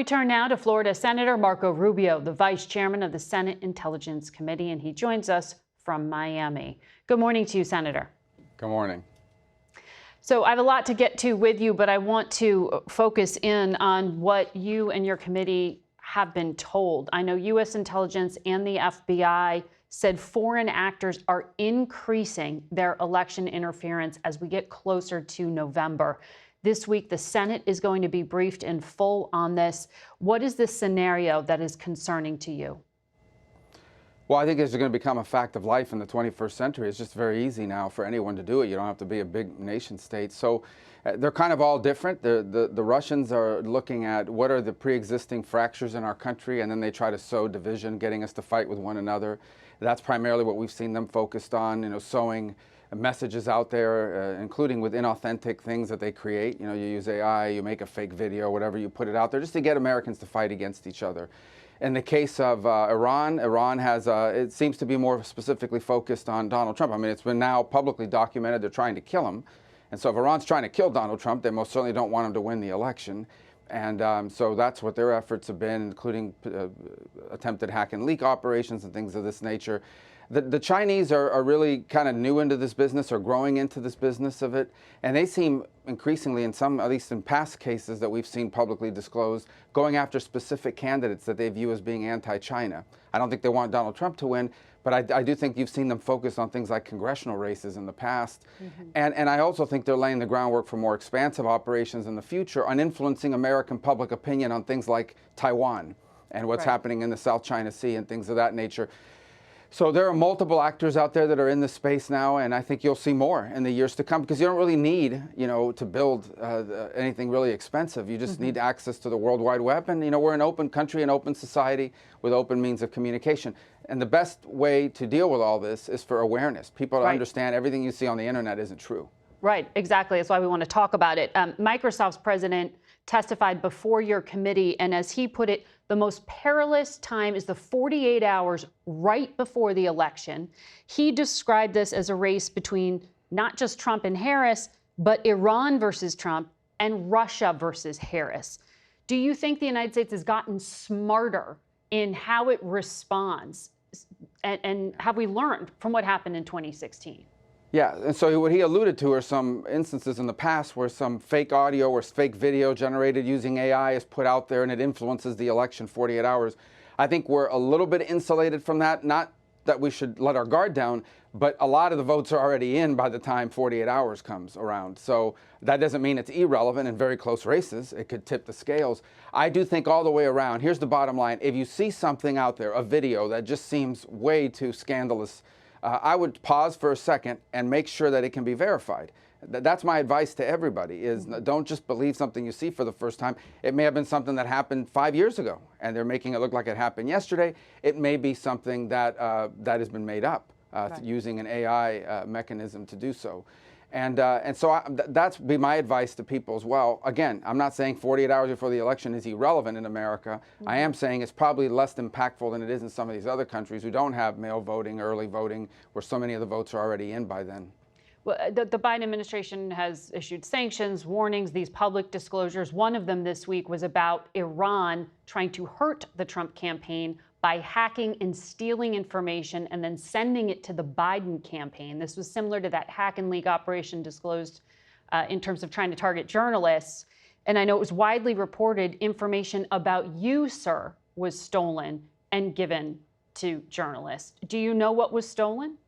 we turn now to Florida Senator Marco Rubio, the vice chairman of the Senate Intelligence Committee, and he joins us from Miami. Good morning to you, Senator. Good morning. So I have a lot to get to with you, but I want to focus in on what you and your committee have been told. I know U.S. intelligence and the FBI said foreign actors are increasing their election interference as we get closer to November. This week, the Senate is going to be briefed in full on this. What is the scenario that is concerning to you? Well, I think it's going to become a fact of life in the 21st century. It's just very easy now for anyone to do it. You don't have to be a big nation state. So they're kind of all different. The Russians are looking at what are the pre-existing fractures in our country, and then they try to sow division, getting us to fight with one another. That's primarily what we've seen them focused on, sowing messages out there, including with inauthentic things that they create. You use AI, you make a fake video, whatever, you put it out there just to get Americans to fight against each other. In the case of Iran has, it seems to be more specifically focused on Donald Trump. I mean, it's been now publicly documented they're trying to kill him. And so if Iran's trying to kill Donald Trump, they most certainly don't want him to win the election. And so that's what their efforts have been, including attempted hack and leak operations and things of this nature. The Chinese are really kind of new into this business, or growing into this business of it, and they seem increasingly, in some, at least in past cases that we've seen publicly disclosed, going after specific candidates that they view as being anti-China. I don't think they want Donald Trump to win, but I do think you've seen them focus on things like congressional races in the past. Mm-hmm. And I also think they're laying the groundwork for more expansive operations in the future on influencing American public opinion on things like Taiwan and what's happening in the South China Sea and things of that nature. So there are multiple actors out there that are in this space now, and I think you'll see more in the years to come, because you don't really need, to build anything really expensive. You just need access to the World Wide Web, and we're an open country, an open society with open means of communication. And the best way to deal with all this is for awareness. People to understand everything you see on the internet isn't true. Right, exactly. That's why we want to talk about it. Microsoft's president testified before your committee, and as he put it, the most perilous time is the 48 hours right before the election. He described this as a race between not just Trump and Harris, but Iran versus Trump and Russia versus Harris. Do you think the United States has gotten smarter in how it responds? And have we learned from what happened in 2016? Yeah, and so what he alluded to are some instances in the past where some fake audio or fake video generated using AI is put out there and it influences the election 48 hours. I think we're a little bit insulated from that. Not that we should let our guard down, but a lot of the votes are already in by the time 48 hours comes around. So that doesn't mean it's irrelevant in very close races. It could tip the scales. I do think all the way around, here's the bottom line. If you see something out there, a video that just seems way too scandalous, I would pause for a second and make sure that it can be verified. That's my advice to everybody, is don't just believe something you see for the first time. It may have been something that happened 5 years ago, and they're making it look like it happened yesterday. It may be something that, that has been made up using an AI mechanism to do so. And so that's be my advice to people as well. Again, I'm not saying 48 hours before the election is irrelevant in America. I am saying it's probably less impactful than it is in some of these other countries who don't have mail voting, early voting, where so many of the votes are already in by then. Well, the Biden administration has issued sanctions, warnings, these public disclosures. One of them this week was about Iran trying to hurt the Trump campaign by hacking and stealing information and then sending it to the Biden campaign. This was similar to that hack and leak operation disclosed in terms of trying to target journalists. And I know it was widely reported information about you, sir, was stolen and given to journalists. Do you know what was stolen?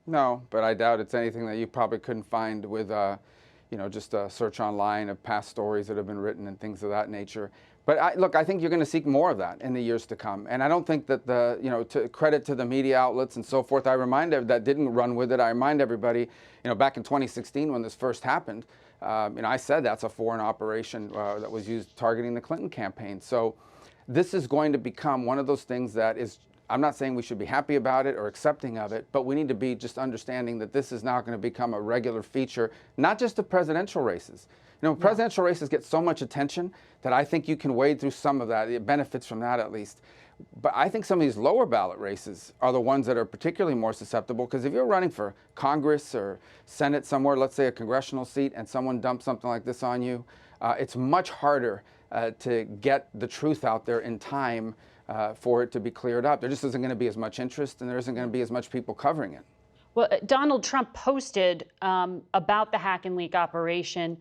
No, but I doubt it's anything that you probably couldn't find with, just a search online of past stories that have been written and things of that nature. But look, I think you're going to seek more of that in the years to come. And I don't think that to credit to the media outlets and so forth, I remind everybody that didn't run with it. I remind everybody, back in 2016 when this first happened, I said that's a foreign operation that was used targeting the Clinton campaign. So this is going to become one of those things that is, I'm not saying we should be happy about it or accepting of it, but we need to be just understanding that this is now going to become a regular feature, not just of presidential races. Presidential races get so much attention that I think you can wade through some of that. It benefits from that at least. But I think some of these lower ballot races are the ones that are particularly more susceptible, because if you're running for Congress or Senate somewhere, let's say a congressional seat, and someone dumps something like this on you, it's much harder to get the truth out there in time for it to be cleared up. There just isn't going to be as much interest, and there isn't going to be as much people covering it. Well, Donald Trump posted about the hack and leak operation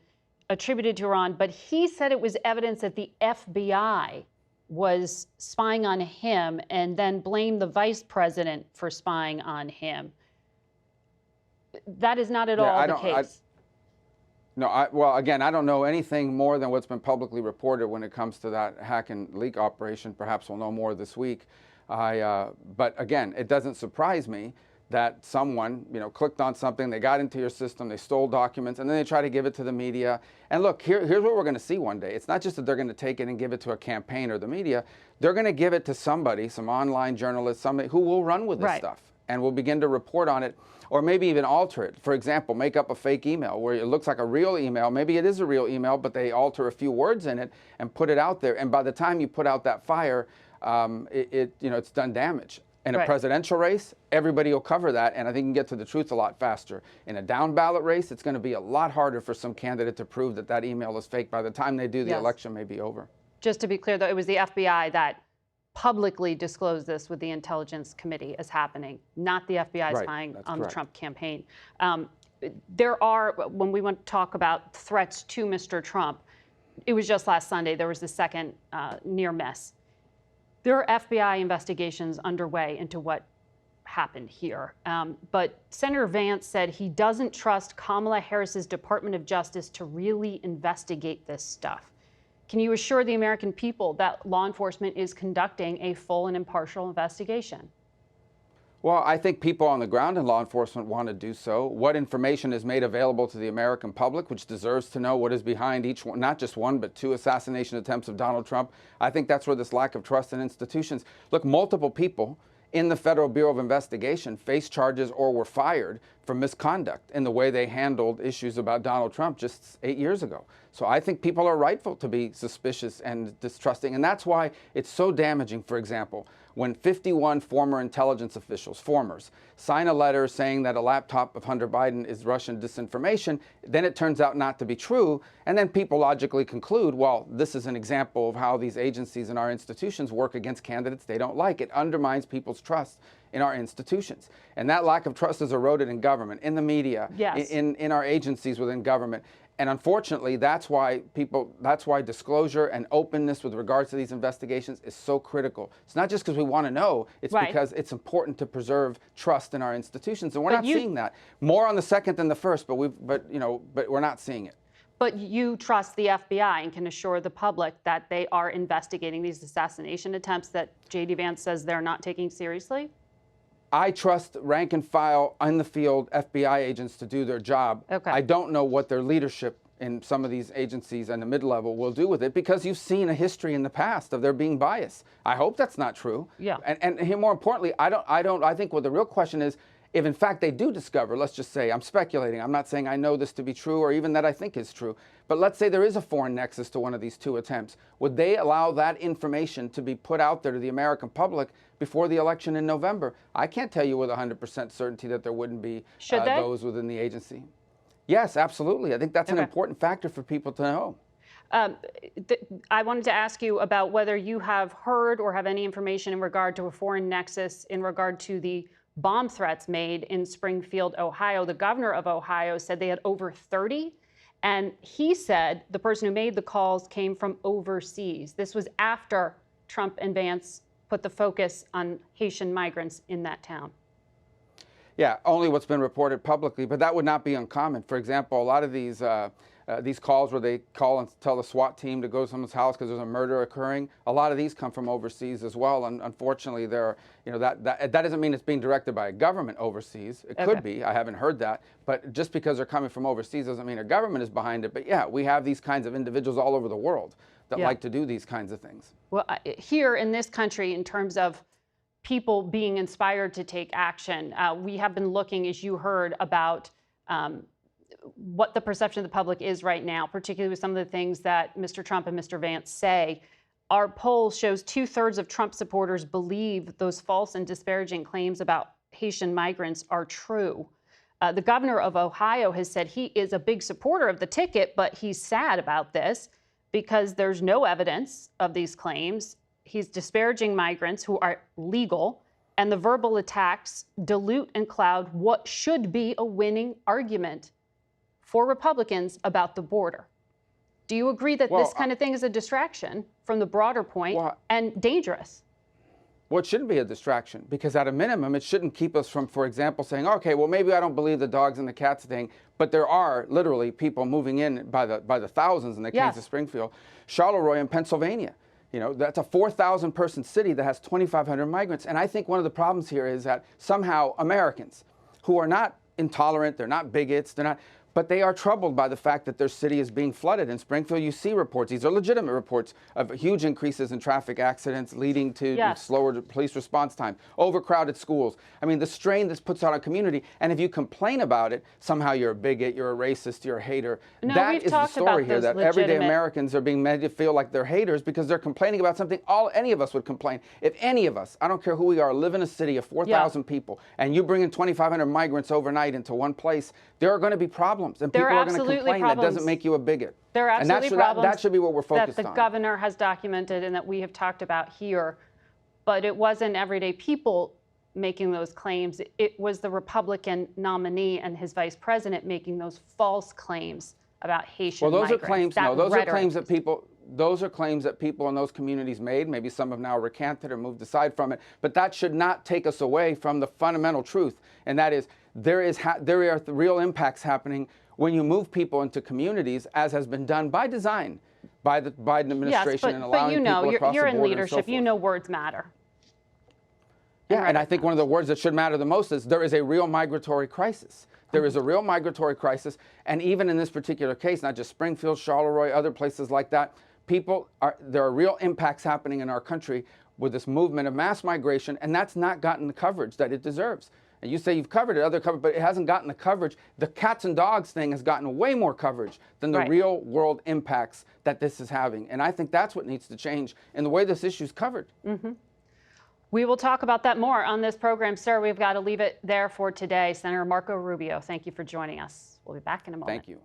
attributed to Iran, but he said it was evidence that the FBI was spying on him and then blamed the vice president for spying on him. That is not at all the case. Well, again, I don't know anything more than what's been publicly reported when it comes to that hack and leak operation. Perhaps we'll know more this week. But again, it doesn't surprise me that someone, clicked on something, they got into your system, they stole documents, and then they try to give it to the media. And look, here's what we're going to see one day. It's not just that they're going to take it and give it to a campaign or the media. They're going to give it to somebody, some online journalist, somebody who will run with this stuff and will begin to report on it, or maybe even alter it. For example, make up a fake email where it looks like a real email. Maybe it is a real email, but they alter a few words in it and put it out there. And by the time you put out that fire, it's done damage. In a presidential race, everybody will cover that, and I think you can get to the truth a lot faster. In a down ballot race, it's going to be a lot harder for some candidate to prove that that email is fake. By the time they do, the election may be over. Just to be clear, though, it was the FBI that publicly disclosed this with the Intelligence Committee as happening, not the FBI spying on the Trump campaign. There are, when we want to talk about threats to Mr. Trump, it was just last Sunday, there was the second near miss. There are FBI investigations underway into what happened here. But Senator Vance said he doesn't trust Kamala Harris's Department of Justice to really investigate this stuff. Can you assure the American people that law enforcement is conducting a full and impartial investigation? Well, I think people on the ground in law enforcement want to do so. What information is made available to the American public, which deserves to know what is behind each one, not just one, but 2 assassination attempts of Donald Trump. I think that's where this lack of trust in institutions. Look, multiple people in the Federal Bureau of Investigation faced charges or were fired for misconduct in the way they handled issues about Donald Trump just 8 years ago. So I think people are rightful to be suspicious and distrusting. And that's why it's so damaging, for example, when 51 former intelligence officials, sign a letter saying that a laptop of Hunter Biden is Russian disinformation, then it turns out not to be true. And then people logically conclude, well, this is an example of how these agencies and our institutions work against candidates they don't like. It undermines people's trust in our institutions. And that lack of trust is eroded in government, in the media, in our agencies within government. And unfortunately, that's why disclosure and openness with regards to these investigations is so critical. It's not just because we want to know, it's because it's important to preserve trust in our institutions. And we're not seeing that. More on the second than the first, but we're not seeing it. But you trust the FBI and can assure the public that they are investigating these assassination attempts that J.D. Vance says they're not taking seriously? I trust rank and file in the field FBI agents to do their job. I don't know what their leadership in some of these agencies and the mid-level will do with it, because you've seen a history in the past of there being bias. I hope that's not true. And more importantly, I think what the real question is, if in fact they do discover, let's just say, I'm speculating, I'm not saying I know this to be true or even that I think is true, but let's say there is a foreign nexus to one of these 2 attempts. Would they allow that information to be put out there to the American public before the election in November? I can't tell you with 100% certainty that there wouldn't be those within the agency. Yes, absolutely. I think that's an important factor for people to know. I wanted to ask you about whether you have heard or have any information in regard to a foreign nexus in regard to the bomb threats made in Springfield, Ohio. The governor of Ohio said they had over 30, and he said the person who made the calls came from overseas. This was after Trump and Vance put the focus on Haitian migrants in that town. Yeah, only what's been reported publicly, but that would not be uncommon. For example, a lot of these calls where they call and tell the SWAT team to go to someone's house because there's a murder occurring, a lot of these come from overseas as well. And unfortunately, that doesn't mean it's being directed by a government overseas. It could be. I haven't heard that. But just because they're coming from overseas doesn't mean a government is behind it. But yeah, we have these kinds of individuals all over the world that like to do these kinds of things. Well, here in this country, in terms of people being inspired to take action, we have been looking, as you heard, about what the perception of the public is right now, particularly with some of the things that Mr. Trump and Mr. Vance say. Our poll shows 2/3 of Trump supporters believe those false and disparaging claims about Haitian migrants are true. The governor of Ohio has said he is a big supporter of the ticket, but he's sad about this. because there's no evidence of these claims. He's disparaging migrants who are legal, and the verbal attacks dilute and cloud what should be a winning argument for Republicans about the border. Do you agree that this kind of thing is a distraction from the broader point and dangerous? Well, it shouldn't be a distraction, because at a minimum, it shouldn't keep us from, for example, saying, okay, well, maybe I don't believe the dogs and the cats thing, but there are literally people moving in by the thousands in the case of Springfield, Charleroi in Pennsylvania. You know, that's a 4,000 person city that has 2,500 migrants. And I think one of the problems here is that somehow Americans who are not intolerant, they're not bigots, but they are troubled by the fact that their city is being flooded. In Springfield, you see reports, these are legitimate reports, of huge increases in traffic accidents leading to slower police response time, overcrowded schools. I mean, the strain this puts on a community, and if you complain about it, somehow you're a bigot, you're a racist, you're a hater. No, that is the story here, that everyday Americans are being made to feel like they're haters because they're complaining about something any of us would complain. If any of us, I don't care who we are, live in a city of 4,000 people, and you bring in 2,500 migrants overnight into one place, there are going to be problems. And people are going to complain. That doesn't make you a bigot. There are absolutely problems. That should be what we're focused on. That the governor has documented and that we have talked about here. But it wasn't everyday people making those claims. It was the Republican nominee and his vice president making those false claims about Haitian migrants. Well, those are claims. No, those are claims that people. Those are claims that people in those communities made. Maybe some have now recanted or moved aside from it. But that should not take us away from the fundamental truth, and that is there are real impacts happening when you move people into communities, as has been done by design by the Biden administration and allowing people across the border. You're in leadership. You know words matter. Yeah, and I think one of the words that should matter the most is there is a real migratory crisis. There is a real migratory crisis, and even in this particular case, not just Springfield, Charleroi, other places like that, there are real impacts happening in our country with this movement of mass migration, and that's not gotten the coverage that it deserves. And you say you've covered it, but it hasn't gotten the coverage. The cats and dogs thing has gotten way more coverage than the real world impacts that this is having. And I think that's what needs to change in the way this issue is covered. We will talk about that more on this program. Sir, we've got to leave it there for today. Senator Marco Rubio, thank you for joining us. We'll be back in a moment. Thank you.